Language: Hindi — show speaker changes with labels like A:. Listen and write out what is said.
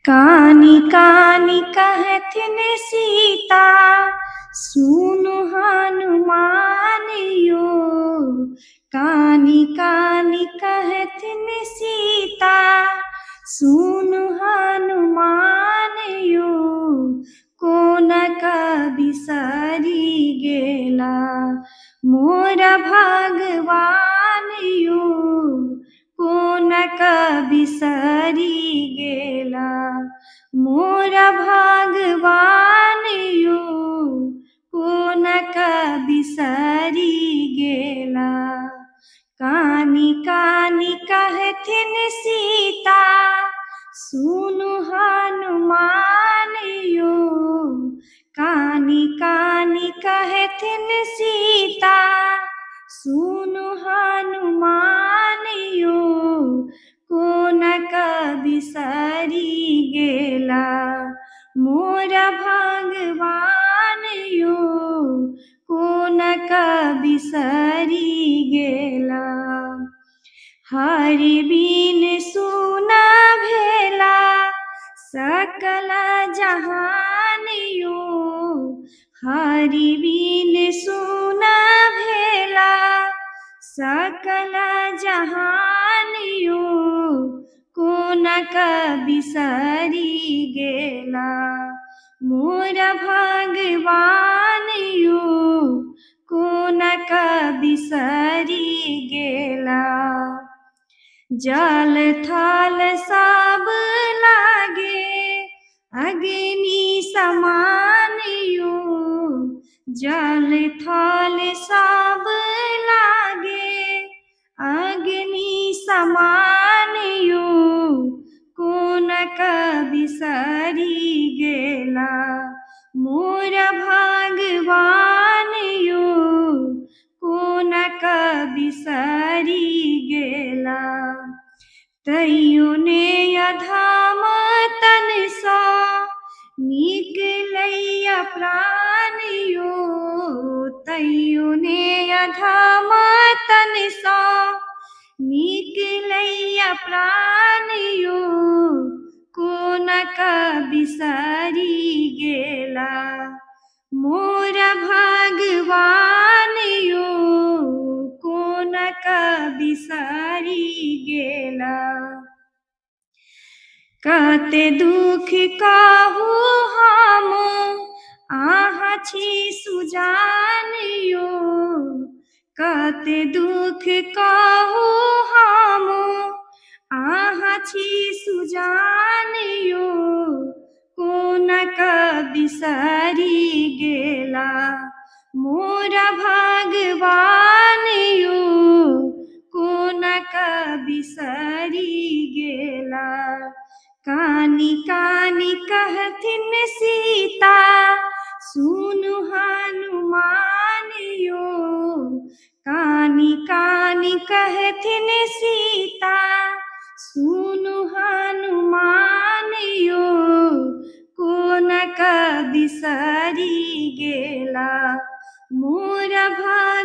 A: कानी कानी कहथिन सीता, सुनु हनुमान यो। कानी कानी कहथिन सीता, सुनु हनुमान यो। कोन बिसरी गेला मोर भगवान यो। कोन बिसरी गेला मोर भगवान यो। कोन बिसरी गेला। कानी कानी कहथिन सीता, सुनु हनुमान यो। कानी कानी कहथिन सीता, सुनु हनुमान यो। कोन बिसरी गेला मोर भगवान यो। कोन बिसरी गेला। हरि बिन सुना भेला सकल जहान यो। हरि बिन सुना भेला सकल जहान यो। कोन बिसरी गेला मोर भगवान यो। कोन बिसरी गेला। जल थल सब लागे अग्नि समान यो। जल थल सब लागे अग्नि समान यो। कोन बिसरी गेला मोर भगवान यो। कोन बिसरी गेला। तैयो ने अधम तन सा निकलैया प्राण यो। तैयो ने अधम तन सा निकलैया प्राण यो। कोन बिसरी गेला मोर भगवान यो। कोन बिसरी गेला। कते दुख कहू हम आहाँ छी सुजान यो। कते दुख कहू हम आहाँ छी सुजान यो। कोन बिसरी गेला मोर भगवान यो। कोन बिसरी गेला। कानी कानी कहथिन सीता, सुनु हनुमान यो। कानी कानी कहथिन सीता, सुनु हनुमान यो। कोन बिसरी गेला मोर भगवान